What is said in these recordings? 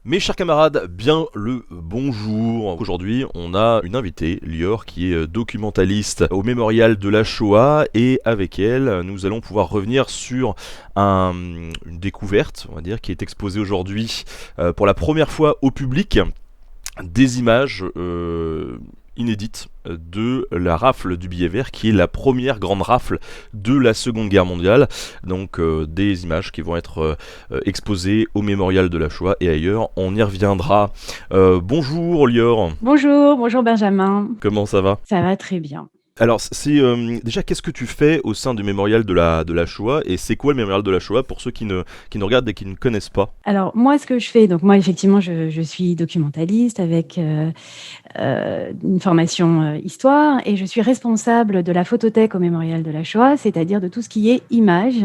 Mes chers camarades, bien le bonjour. Aujourd'hui, on a une invitée, Lior, qui est documentaliste au mémorial de la Shoah, et avec elle, nous allons pouvoir revenir sur une découverte, on va dire, qui est exposée aujourd'hui pour la première fois au public, des images inédites de la rafle du billet vert, qui est la première grande rafle de la Seconde Guerre mondiale. Donc des images qui vont être exposées au mémorial de la Shoah et ailleurs. On y reviendra. Bonjour Lior, Bonjour, bonjour Benjamin. comment ça va? Ça va très bien. Alors, déjà, qu'est-ce que tu fais au sein du mémorial de la Shoah, et c'est quoi le mémorial de la Shoah pour ceux qui nous regardent et qui ne connaissent pas? Alors moi, ce que je fais, donc moi effectivement, je suis documentaliste avec une formation histoire et je suis responsable de la photothèque au mémorial de la Shoah, c'est-à-dire de tout ce qui est images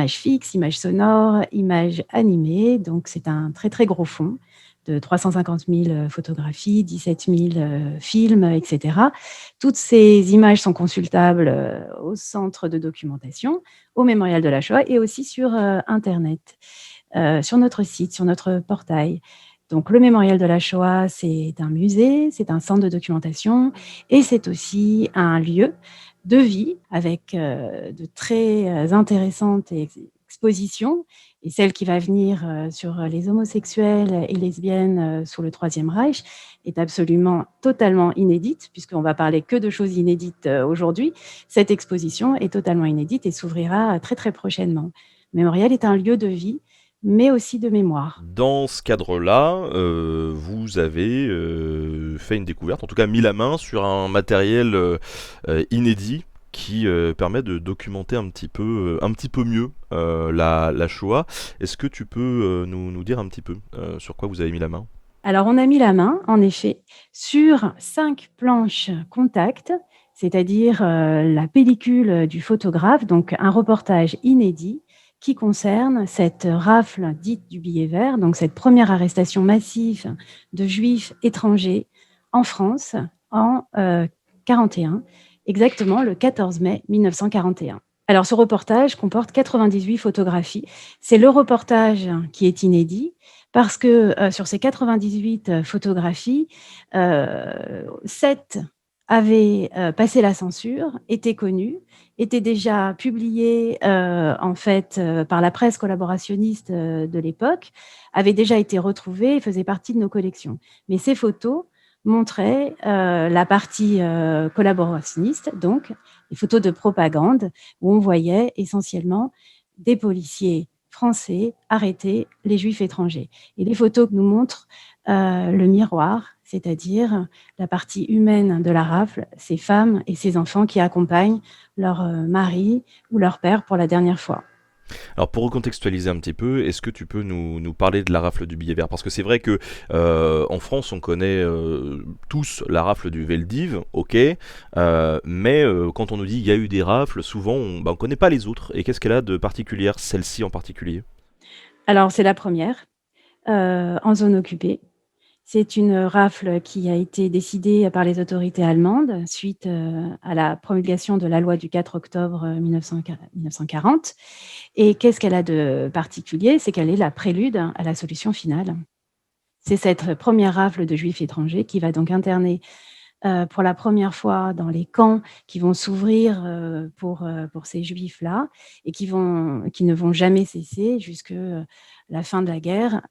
fixes, images sonores, images animées. Donc c'est un très très gros fonds de 350 000 photographies, 17 000 films, etc. Toutes ces images sont consultables au centre de documentation, au mémorial de la Shoah et aussi sur Internet, sur notre site, sur notre portail. Donc, le mémorial de la Shoah, c'est un musée, c'est un centre de documentation et c'est aussi un lieu de vie avec de très intéressantes expositions. Et celle qui va venir sur les homosexuels et lesbiennes sous le Troisième Reich est absolument totalement inédite, puisqu'on va parler que de choses inédites aujourd'hui. Cette exposition est totalement inédite et s'ouvrira très très prochainement. Le mémorial est un lieu de vie, mais aussi de mémoire. Dans ce cadre-là, vous avez fait une découverte, en tout cas mis la main sur un matériel inédit qui permet de documenter un petit peu mieux la Shoah. Est-ce que tu peux nous dire un petit peu sur quoi vous avez mis la main? Alors, on a mis la main, en effet, sur 5 planches contact, c'est-à-dire la pellicule du photographe, donc un reportage inédit qui concerne cette rafle dite du billet vert, donc cette première arrestation massive de juifs étrangers en France en 41, exactement le 14 mai 1941. Alors, ce reportage comporte 98 photographies. C'est le reportage qui est inédit parce que sur ces 98 photographies, 7 avaient passé la censure, étaient connues, étaient déjà publiées en fait par la presse collaborationniste de l'époque, avaient déjà été retrouvées et faisaient partie de nos collections. Mais ces photos montraient la partie collaborationniste, donc les photos de propagande, où on voyait essentiellement des policiers français arrêter les juifs étrangers. Et les photos nous montrent le miroir, c'est-à-dire la partie humaine de la rafle, ces femmes et ces enfants qui accompagnent leur mari ou leur père pour la dernière fois. Alors pour recontextualiser un petit peu, est-ce que tu peux nous parler de la rafle du billet vert? Parce que c'est vrai que en France on connaît tous la rafle du Veldiv, ok, mais quand on nous dit il y a eu des rafles, souvent on connaît pas les autres. Et qu'est-ce qu'elle a de particulière, celle-ci en particulier? Alors c'est la première en zone occupée. C'est une rafle qui a été décidée par les autorités allemandes suite à la promulgation de la loi du 4 octobre 1940. Et qu'est-ce qu'elle a de particulier? C'est qu'elle est la prélude à la solution finale. C'est cette première rafle de juifs étrangers qui va donc interner pour la première fois dans les camps qui vont s'ouvrir pour ces juifs-là et qui ne vont jamais cesser jusque la fin de la guerre,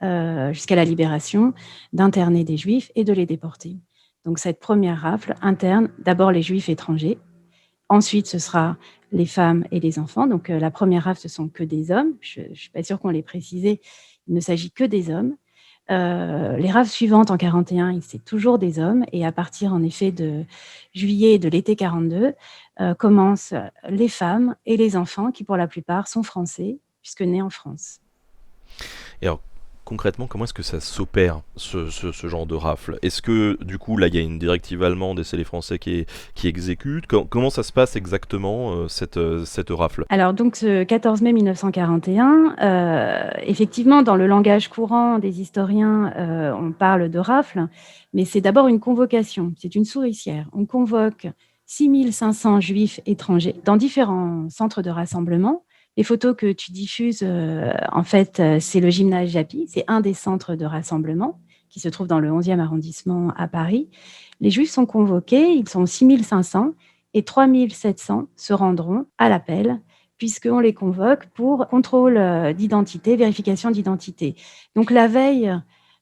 jusqu'à la libération, d'interner des juifs et de les déporter. Donc cette première rafle interne d'abord les juifs étrangers, ensuite ce sera les femmes et les enfants. Donc la première rafle, ce sont que des hommes. Je ne suis pas sûre qu'on l'ait précisé, il ne s'agit que des hommes. Les rafles suivantes en 41, c'est toujours des hommes. Et à partir, en effet, de juillet de l'été 42, commencent les femmes et les enfants qui, pour la plupart, sont français, puisque nés en France. Et alors concrètement, comment est-ce que ça s'opère ce genre de rafle? Est-ce que du coup là il y a une directive allemande et c'est les Français qui exécutent? Comment ça se passe exactement cette rafle? Alors, donc, ce 14 mai 1941, effectivement, dans le langage courant des historiens, on parle de rafle, mais c'est d'abord une convocation, c'est une souricière. On convoque 6 500 juifs étrangers dans différents centres de rassemblement Les photos que tu diffuses, en fait, c'est le gymnase Japy. C'est un des centres de rassemblement qui se trouve dans le 11e arrondissement à Paris. Les Juifs sont convoqués, ils sont 6 500 et 3 700 se rendront à l'appel puisqu'on les convoque pour contrôle d'identité, vérification d'identité. Donc la veille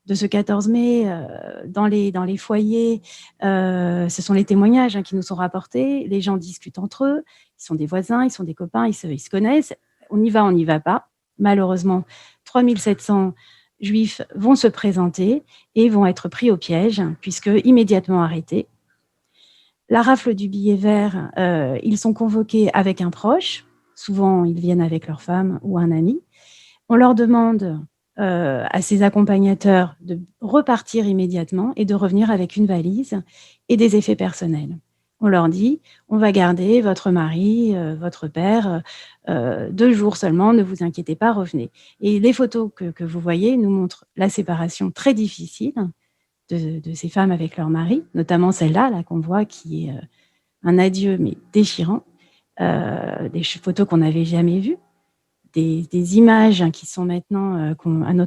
de ce 14 mai, dans les foyers, ce sont les témoignages qui nous sont rapportés. Les gens discutent entre eux, ils sont des voisins, ils sont des copains, ils se connaissent. On y va pas. Malheureusement, 3 700 Juifs vont se présenter et vont être pris au piège, puisque immédiatement arrêtés. La rafle du billet vert, ils sont convoqués avec un proche. Souvent, ils viennent avec leur femme ou un ami. On leur demande à ces accompagnateurs de repartir immédiatement et de revenir avec une valise et des effets personnels. On leur dit, on va garder votre mari, votre père, 2 jours seulement, ne vous inquiétez pas, revenez. Et les photos que vous voyez nous montrent la séparation très difficile de ces femmes avec leur mari, notamment celle-là là, qu'on voit qui est un adieu mais déchirant, des photos qu'on n'avait jamais vues, des images qui sont maintenant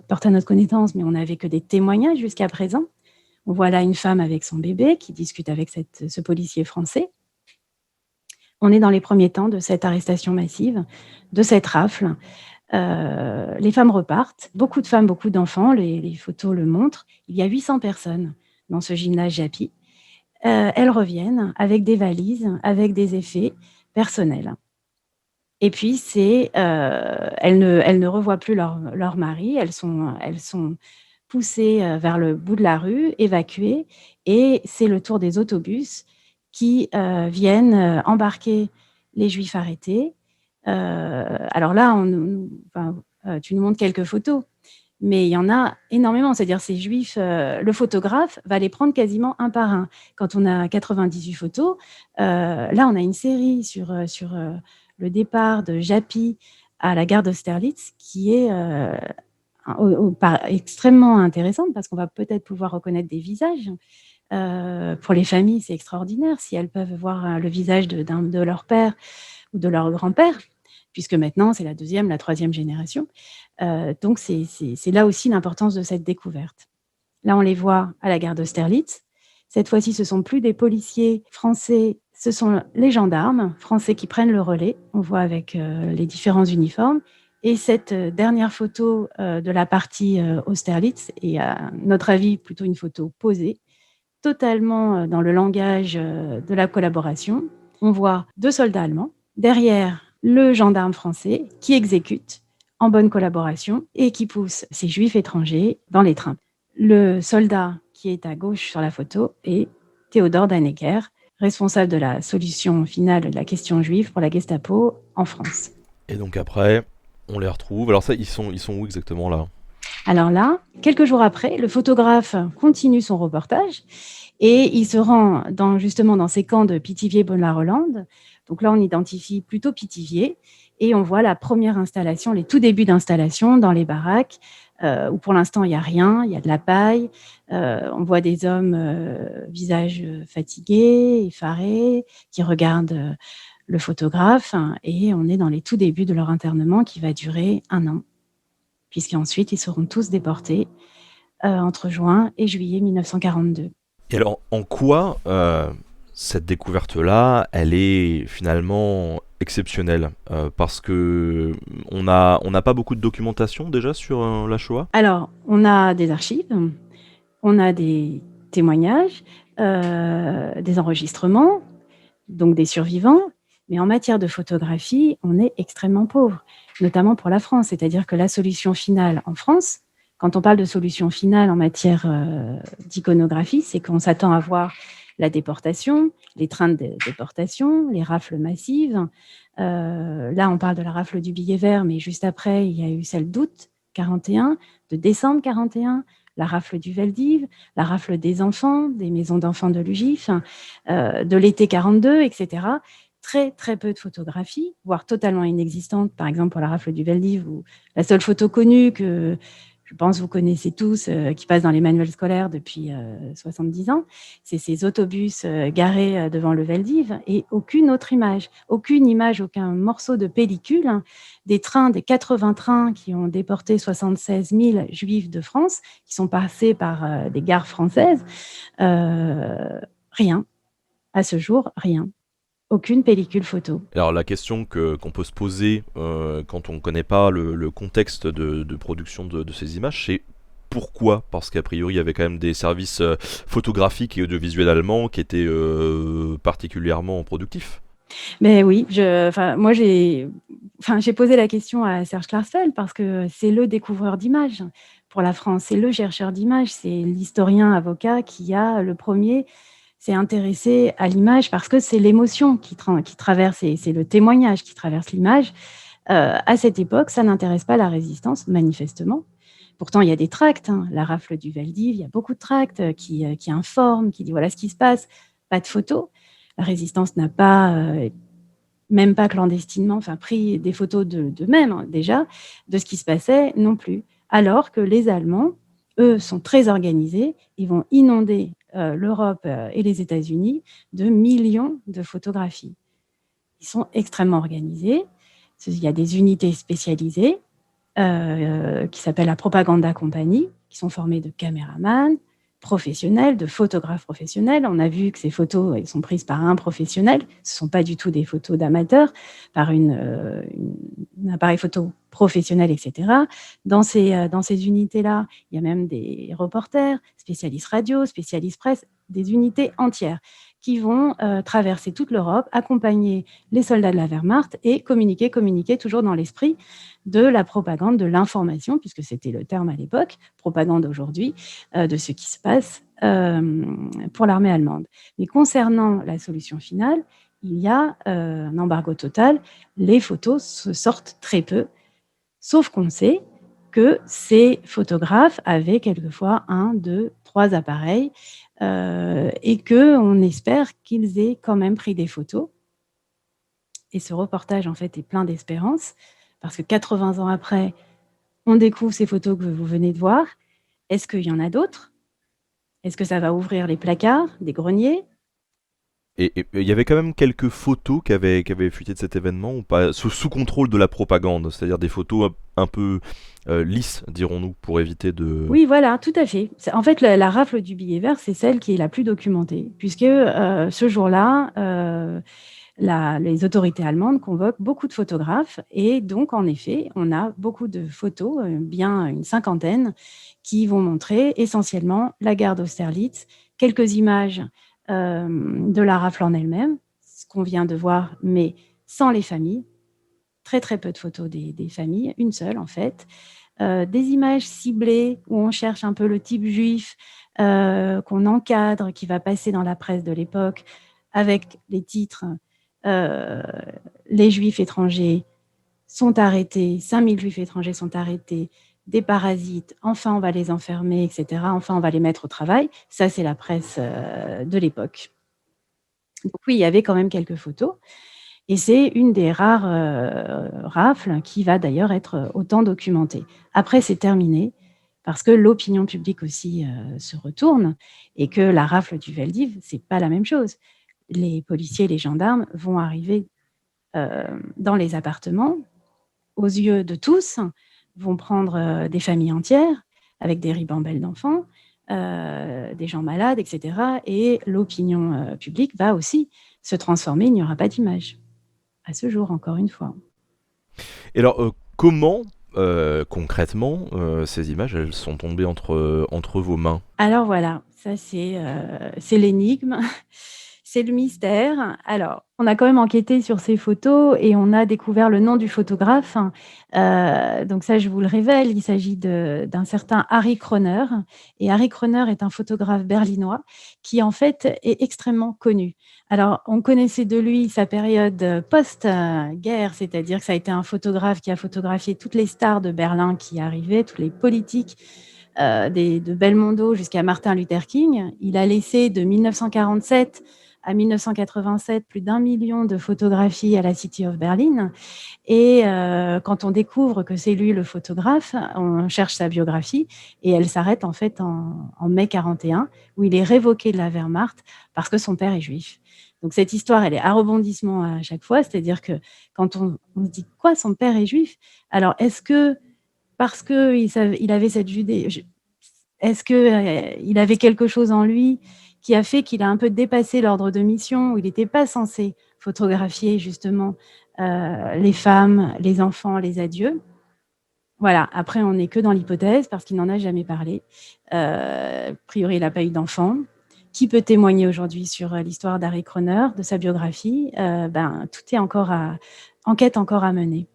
portées à notre connaissance, mais on n'avait que des témoignages jusqu'à présent. On voit là une femme avec son bébé qui discute avec ce policier français. On est dans les premiers temps de cette arrestation massive, de cette rafle. Les femmes repartent, beaucoup de femmes, beaucoup d'enfants, les photos le montrent. Il y a 800 personnes dans ce gymnase Japy. Elles reviennent avec des valises, avec des effets personnels. Et puis, elles ne revoient plus leur mari, elles sont poussées vers le bout de la rue, évacuées, et c'est le tour des autobus qui viennent embarquer les Juifs arrêtés. Alors là, tu nous montres quelques photos, mais il y en a énormément. C'est-à-dire ces Juifs, le photographe va les prendre quasiment un par un. Quand on a 98 photos, là, on a une série sur le départ de Japy à la gare d'Austerlitz qui est extrêmement intéressante parce qu'on va peut-être pouvoir reconnaître des visages. Pour les familles, c'est extraordinaire si elles peuvent voir le visage de leur père ou de leur grand-père, puisque maintenant, c'est la 2e, la 3e génération. Donc, c'est là aussi l'importance de cette découverte. Là, on les voit à la gare d'Austerlitz. Cette fois-ci, ce ne sont plus des policiers français, ce sont les gendarmes français qui prennent le relais. On voit avec les différents uniformes. Et cette dernière photo de la partie Austerlitz est, à notre avis, plutôt une photo posée, totalement dans le langage de la collaboration. On voit 2 soldats allemands, derrière le gendarme français qui exécute en bonne collaboration et qui pousse ces Juifs étrangers dans les trains. Le soldat qui est à gauche sur la photo est Théodore Dannecker, responsable de la solution finale de la question juive pour la Gestapo en France. Et donc après, on les retrouve. Alors ça, ils sont où exactement là ? Alors là, quelques jours après, le photographe continue son reportage et il se rend justement dans ces camps de Pithiviers-Bonne-la-Rolande. Donc là, on identifie plutôt Pithiviers et on voit la première installation, les tout débuts d'installation dans les baraques où pour l'instant, il n'y a rien, il y a de la paille. On voit des hommes visage fatigués, effarés, qui regardent le photographe et on est dans les tout débuts de leur internement qui va durer 1 an. Puisqu'ensuite, ils seront tous déportés entre juin et juillet 1942. Et alors, en quoi cette découverte-là, elle est finalement exceptionnelle parce que on n'a pas beaucoup de documentation déjà sur la Shoah ? Alors, on a des archives, on a des témoignages, des enregistrements, donc des survivants, mais en matière de photographie, on est extrêmement pauvre, notamment pour la France. C'est-à-dire que la solution finale en France, quand on parle de solution finale en matière d'iconographie, c'est qu'on s'attend à voir la déportation, les trains de déportation, les rafles massives. Là, on parle de la rafle du billet vert, mais juste après, il y a eu celle d'août 41, de décembre 41, la rafle du Veldiv, la rafle des enfants, des maisons d'enfants de l'UGIF, de l'été 42, etc. Très, très peu de photographies, voire totalement inexistantes. Par exemple, pour la rafle du Veldiv, où la seule photo connue que je pense que vous connaissez tous, qui passent dans les manuels scolaires depuis 70 ans. C'est ces autobus garés devant le Veldiv et aucune autre image, aucun morceau de pellicule, hein, des 80 trains qui ont déporté 76 000 juifs de France, qui sont passés par des gares françaises. Rien. À ce jour, rien. Aucune pellicule photo. Alors la question qu'on peut se poser quand on ne connaît pas le contexte de production de ces images, c'est pourquoi? Parce qu'a priori il y avait quand même des services photographiques et audiovisuels allemands qui étaient particulièrement productifs. Mais oui, moi j'ai posé la question à Serge Klarsfeld parce que c'est le découvreur d'images pour la France, c'est le chercheur d'images, c'est l'historien avocat qui a le premier s'est intéressé à l'image parce que c'est l'émotion qui traverse, et c'est le témoignage qui traverse l'image. À cette époque, ça n'intéresse pas la résistance, manifestement. Pourtant, il y a des tracts, hein, la rafle du Veldiv, il y a beaucoup de tracts qui informent, qui disent voilà ce qui se passe, pas de photos. La résistance n'a pas, même pas clandestinement, pris des photos d'eux-mêmes, hein, déjà, de ce qui se passait non plus. Alors que les Allemands, eux, sont très organisés, ils vont inonder l'Europe et les États-Unis de millions de photographies. Ils sont extrêmement organisés. Il y a des unités spécialisées qui s'appellent la Propaganda Company, qui sont formées de caméramans professionnels, de photographes professionnels. On a vu que ces photos elles sont prises par un professionnel. Ce ne sont pas du tout des photos d'amateurs, par un appareil photo professionnel, etc. Dans ces unités-là, il y a même des reporters, spécialistes radio, spécialistes presse, des unités entières qui vont traverser toute l'Europe, accompagner les soldats de la Wehrmacht et communiquer toujours dans l'esprit de la propagande, de l'information, puisque c'était le terme à l'époque, propagande aujourd'hui, de ce qui se passe pour l'armée allemande. Mais concernant la solution finale, il y a un embargo total. Les photos se sortent très peu, sauf qu'on sait que ces photographes avaient quelquefois 1, 2, 3 appareils et qu'on espère qu'ils aient quand même pris des photos. Et ce reportage, en fait, est plein d'espérance, parce que 80 ans après, on découvre ces photos que vous venez de voir. Est-ce qu'il y en a d'autres? Est-ce que ça va ouvrir les placards, des greniers? Et il y avait quand même quelques photos qui avaient fuité de cet événement, ou pas, sous contrôle de la propagande, c'est-à-dire des photos un peu lisses, dirons-nous, pour éviter de... Oui, voilà, tout à fait. En fait, la rafle du billet vert, c'est celle qui est la plus documentée, puisque ce jour-là, les autorités allemandes convoquent beaucoup de photographes, et donc, en effet, on a beaucoup de photos, bien une cinquantaine, qui vont montrer essentiellement la gare d'Austerlitz, quelques images de la rafle en elle-même, ce qu'on vient de voir, mais sans les familles. Très, très peu de photos des familles, une seule en fait. Des images ciblées où on cherche un peu le type juif, qu'on encadre, qui va passer dans la presse de l'époque, avec les titres les juifs étrangers sont arrêtés, 5000 juifs étrangers sont arrêtés, des parasites, enfin on va les enfermer, etc. Enfin on va les mettre au travail. Ça, c'est la presse de l'époque. Donc oui, il y avait quand même quelques photos. Et c'est une des rares rafles qui va d'ailleurs être autant documentée. Après, c'est terminé, parce que l'opinion publique aussi se retourne, et que la rafle du Veldiv, c'est pas la même chose. Les policiers, les gendarmes vont arriver dans les appartements, aux yeux de tous, vont prendre des familles entières, avec des ribambelles d'enfants, des gens malades, etc. Et l'opinion publique va aussi se transformer, il n'y aura pas d'image. À ce jour, encore une fois. Et alors, comment, concrètement, ces images, elles sont tombées entre vos mains? Alors voilà, ça c'est l'énigme, c'est le mystère. Alors, on a quand même enquêté sur ces photos et on a découvert le nom du photographe. Donc ça, je vous le révèle, il s'agit d'un certain Harry Kroner. Et Harry Kroner est un photographe berlinois qui, en fait, est extrêmement connu. Alors, on connaissait de lui sa période post-guerre, c'est-à-dire que ça a été un photographe qui a photographié toutes les stars de Berlin qui arrivaient, tous les politiques, de Belmondo jusqu'à Martin Luther King. Il a laissé de 1947 à 1987 plus d'1 million de photographies à la City of Berlin. Et quand on découvre que c'est lui le photographe, on cherche sa biographie et elle s'arrête en fait en mai 41, où il est révoqué de la Wehrmacht parce que son père est juif. Donc cette histoire, elle est à rebondissement à chaque fois, c'est-à-dire que quand on se dit quoi, son père est juif? Alors est-ce que parce qu'il avait cette judée, est-ce qu'il avait quelque chose en lui qui a fait qu'il a un peu dépassé l'ordre de mission, où il n'était pas censé photographier justement les femmes, les enfants, les adieux? Voilà, après on n'est que dans l'hypothèse parce qu'il n'en a jamais parlé. A priori, il n'a pas eu d'enfant. Qui peut témoigner aujourd'hui sur l'histoire d'Harry Kroner, de sa biographie? Tout est encore enquête encore à mener.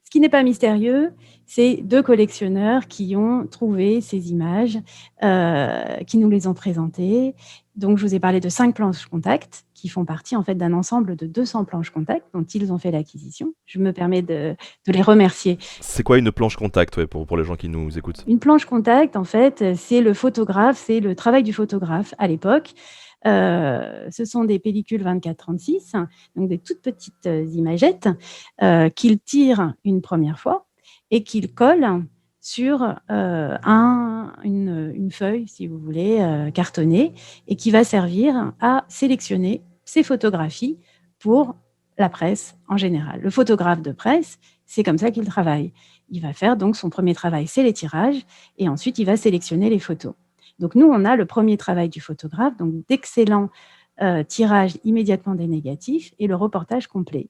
Ce qui n'est pas mystérieux, c'est 2 collectionneurs qui ont trouvé ces images, qui nous les ont présentées. Donc, je vous ai parlé de 5 planches contact qui font partie en fait d'un ensemble de 200 planches contact dont ils ont fait l'acquisition. Je me permets de les remercier. C'est quoi une planche contact, ouais, pour les gens qui nous écoutent? Une planche contact, en fait, c'est le photographe, c'est le travail du photographe à l'époque. Ce sont des pellicules 24-36, donc des toutes petites imagettes qu'il tire une première fois et qu'il colle sur une feuille, si vous voulez, cartonnée, et qui va servir à sélectionner ces photographies pour la presse en général. Le photographe de presse, c'est comme ça qu'il travaille. Il va faire donc son premier travail, c'est les tirages, et ensuite il va sélectionner les photos. Donc nous, on a le premier travail du photographe, donc d'excellents tirages immédiatement des négatifs et le reportage complet.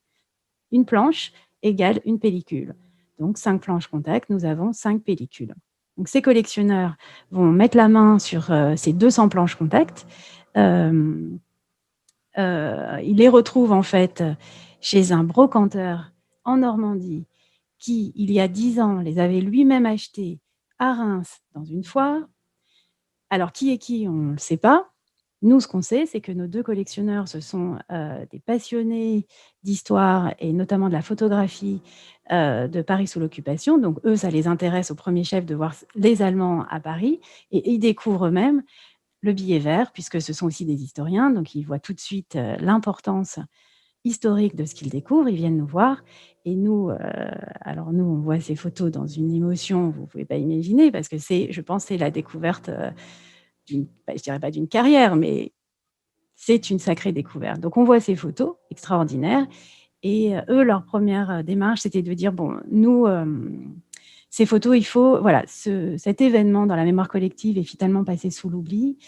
Une planche égale une pellicule. Donc 5 planches contact, nous avons 5 pellicules. Donc ces collectionneurs vont mettre la main sur ces 200 planches contact. Ils les retrouvent en fait chez un brocanteur en Normandie qui, il y a 10 ans, les avait lui-même achetées à Reims dans une foire. Alors, qui est qui? On ne le sait pas. Nous, ce qu'on sait, c'est que nos 2 collectionneurs, ce sont des passionnés d'histoire et notamment de la photographie de Paris sous l'occupation. Donc, eux, ça les intéresse au premier chef de voir les Allemands à Paris. Et ils découvrent eux-mêmes le billet vert, puisque ce sont aussi des historiens. Donc, ils voient tout de suite l'importance historique de ce qu'ils découvrent. Ils viennent nous voir. Et nous, alors nous, on voit ces photos dans une émotion, vous ne pouvez pas imaginer, parce que je pense, c'est la découverte je dirais pas d'une carrière, mais c'est une sacrée découverte. Donc, on voit ces photos extraordinaires et eux, leur première démarche, c'était de dire, bon, nous, ces photos, il faut, voilà, cet événement dans la mémoire collective est finalement passé sous l'oubli.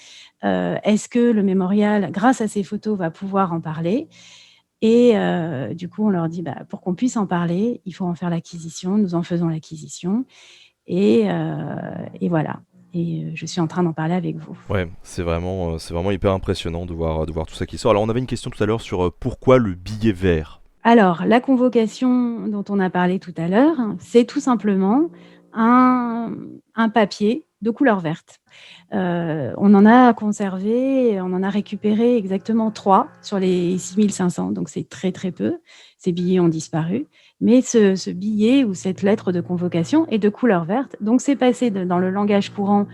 Est-ce que le mémorial, grâce à ces photos, va pouvoir en parler? Et du coup, on leur dit, pour qu'on puisse en parler, il faut en faire l'acquisition. Nous en faisons l'acquisition. Et voilà. Et je suis en train d'en parler avec vous. Ouais, c'est vraiment hyper impressionnant de voir tout ça qui sort. Alors, on avait une question tout à l'heure sur pourquoi le billet vert? Alors, la convocation dont on a parlé tout à l'heure, c'est tout simplement un papier de couleur verte. On en a conservé, on en a récupéré exactement 3 sur les 6500, donc c'est très, très peu. Ces billets ont disparu. Mais ce billet ou cette lettre de convocation est de couleur verte, donc c'est passé dans le langage courant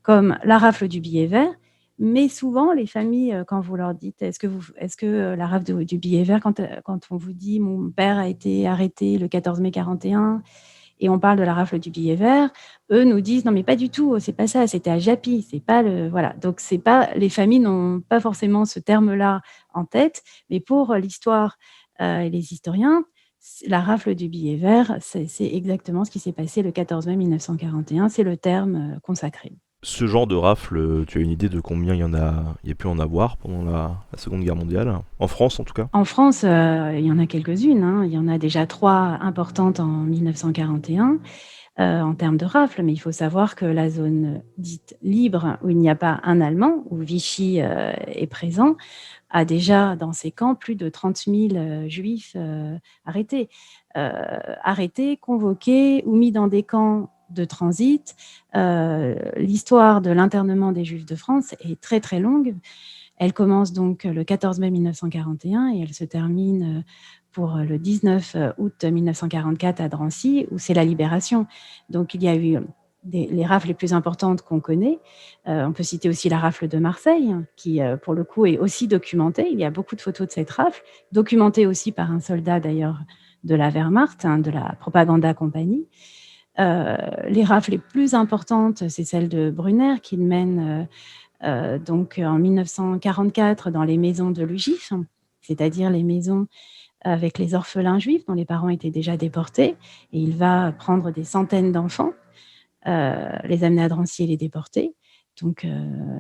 comme la rafle du billet vert. Mais souvent, les familles, quand vous leur dites, est-ce que la rafle du billet vert, quand on vous dit, mon père a été arrêté le 14 mai 41, et on parle de la rafle du billet vert, eux nous disent, non mais pas du tout, c'est pas ça, c'était à Japy, c'est pas le, voilà. Donc c'est pas, les familles n'ont pas forcément ce terme-là en tête, mais pour l'histoire et les historiens, la rafle du billet vert, c'est exactement ce qui s'est passé le 14 mai 1941, c'est le terme consacré. Ce genre de rafle, tu as une idée de combien il y a pu en avoir pendant la Seconde Guerre mondiale? En France, en tout cas? En France, il y en a quelques-unes, hein. Il y en a déjà 3 importantes en 1941 en termes de rafles, mais il faut savoir que la zone dite libre, où il n'y a pas un Allemand, où Vichy est présent, a déjà dans ses camps plus de 30 000 juifs arrêtés, convoqués ou mis dans des camps de transit. L'histoire de l'internement des Juifs de France est très très longue. Elle commence donc le 14 mai 1941 et elle se termine pour le 19 août 1944 à Drancy, où c'est la libération. Donc il y a eu les rafles les plus importantes qu'on connaît. On peut citer aussi la rafle de Marseille, qui, pour le coup, est aussi documentée. Il y a beaucoup de photos de cette rafle, documentée aussi par un soldat d'ailleurs de la Wehrmacht, de la Propaganda Compagnie. Les rafles les plus importantes, c'est celle de Brunner, qu'il mène donc en 1944 dans les maisons de l'UGIF, c'est-à-dire les maisons avec les orphelins juifs dont les parents étaient déjà déportés. Et il va prendre des centaines d'enfants, les amener à Drancy et les déporter. Donc,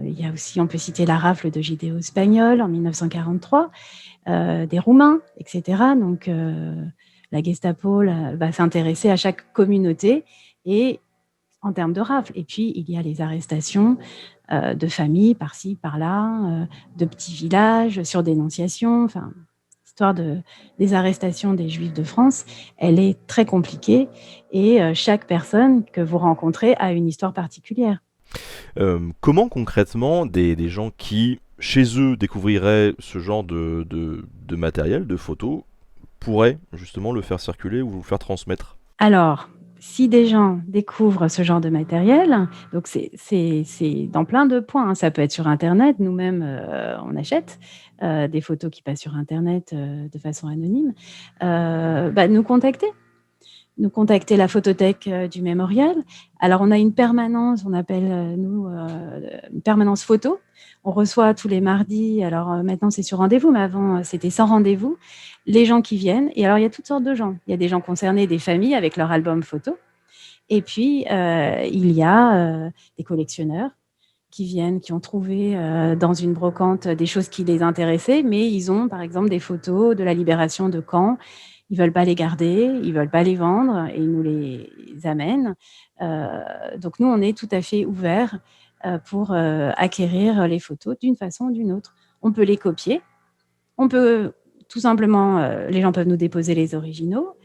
il y a aussi, on peut citer la rafle de Gideon Spagnol en 1943, des Roumains, etc. Donc, la Gestapo va s'intéresser à chaque communauté et en termes de rafle. Et puis, il y a les arrestations de familles par-ci, par-là, de petits villages sur dénonciation. Enfin, l'histoire des arrestations des Juifs de France, elle est très compliquée et chaque personne que vous rencontrez a une histoire particulière. Comment concrètement des gens qui, chez eux, découvriraient ce genre de matériel, de photos, pourraient justement le faire circuler ou le faire transmettre? Alors, si des gens découvrent ce genre de matériel, donc c'est dans plein de points, ça peut être sur internet, nous-mêmes, on achète, des photos qui passent sur internet, de façon anonyme, nous contacter. Nous contacter la photothèque du mémorial. Alors, on a une permanence, on appelle, nous, une permanence photo. On reçoit tous les mardis, alors maintenant c'est sur rendez-vous, mais avant c'était sans rendez-vous, les gens qui viennent. Et alors, il y a toutes sortes de gens. Il y a des gens concernés, des familles avec leur album photo. Et puis, il y a des collectionneurs qui viennent, qui ont trouvé dans une brocante des choses qui les intéressaient, mais ils ont par exemple des photos de la libération de Caen. Ils ne veulent pas les garder, ils ne veulent pas les vendre et ils nous les amènent. Donc nous, on est tout à fait ouverts pour acquérir les photos d'une façon ou d'une autre. On peut les copier, on peut tout simplement, les gens peuvent nous déposer les originaux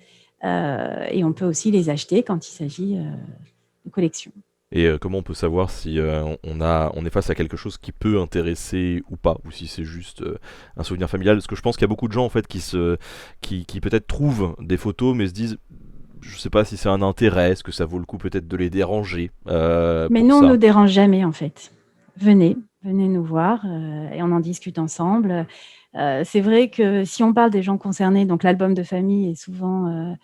et on peut aussi les acheter quand il s'agit de collection. Et comment on peut savoir si on est face à quelque chose qui peut intéresser ou pas, ou si c'est juste un souvenir familial? Parce que je pense qu'il y a beaucoup de gens en fait qui peut-être trouvent des photos mais se disent je sais pas si c'est un intérêt, est-ce que ça vaut le coup peut-être de les déranger Mais pour nous, on ne ça. nous dérange jamais, en fait. Venez nous voir et on en discute ensemble. C'est vrai que si on parle des gens concernés, donc l'album de famille est souvent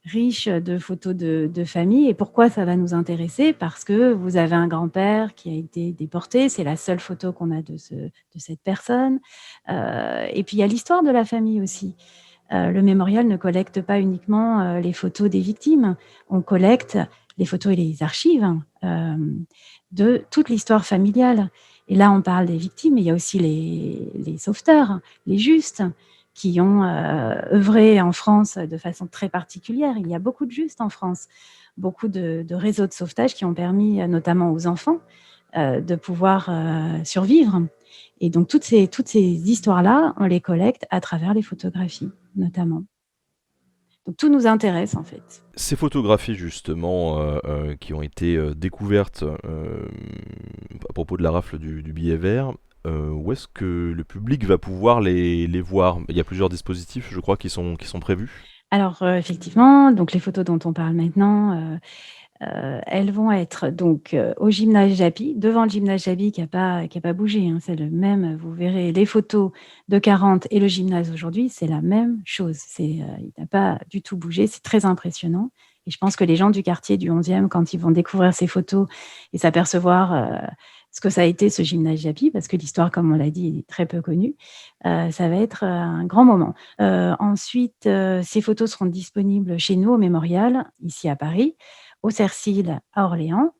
riche de photos de famille. Et pourquoi ça va nous intéresser? Parce que vous avez un grand-père qui a été déporté, c'est la seule photo qu'on a de cette personne. Et puis il y a l'histoire de la famille aussi. Le mémorial ne collecte pas uniquement les photos des victimes, on collecte les photos et les archives de toute l'histoire familiale. Et là, on parle des victimes, mais il y a aussi les sauveteurs, les justes, qui ont œuvré en France de façon très particulière. Il y a beaucoup de justes en France, beaucoup de réseaux de sauvetage qui ont permis, notamment aux enfants, de pouvoir survivre. Et donc, toutes ces histoires-là, on les collecte à travers les photographies, notamment. Donc, tout nous intéresse, en fait. Ces photographies justement qui ont été découvertes à propos de la rafle du billet vert, où est-ce que le public va pouvoir les voir? Il y a plusieurs dispositifs, je crois, qui sont prévus. Alors, effectivement, donc les photos dont on parle maintenant, elles vont être donc au gymnase Japy, devant le gymnase Japy qui a pas bougé, hein, c'est le même. Vous verrez les photos de 40 et le gymnase aujourd'hui, c'est la même chose. Il n'a pas du tout bougé, c'est très impressionnant. Et je pense que les gens du quartier du 11e, quand ils vont découvrir ces photos et s'apercevoir ce que ça a été ce gymnase Japy, parce que l'histoire, comme on l'a dit, est très peu connue, ça va être un grand moment. Ensuite, ces photos seront disponibles chez nous au Mémorial, ici à Paris, au Cercil à Orléans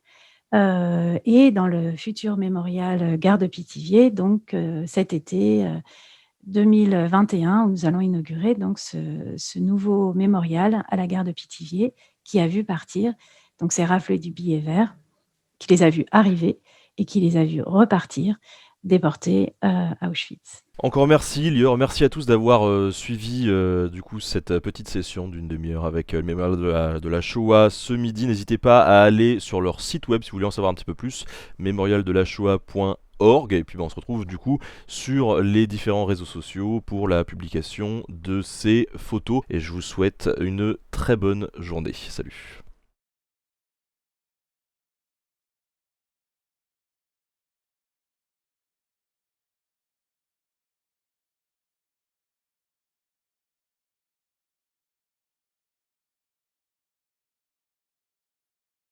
et dans le futur mémorial Gare de Pithiviers, donc cet été 2021, où nous allons inaugurer donc ce nouveau mémorial à la Gare de Pithiviers qui a vu partir donc ces rafles du billet vert, qui les a vus arriver et qui les a vus repartir, déportés à Auschwitz. Encore merci Lior, merci à tous d'avoir suivi du coup cette petite session d'une demi-heure avec le mémorial de la Shoah ce midi. N'hésitez pas à aller sur leur site web si vous voulez en savoir un petit peu plus, mémorialdelashoah.org. Et puis on se retrouve du coup sur les différents réseaux sociaux pour la publication de ces photos. Et je vous souhaite une très bonne journée. Salut.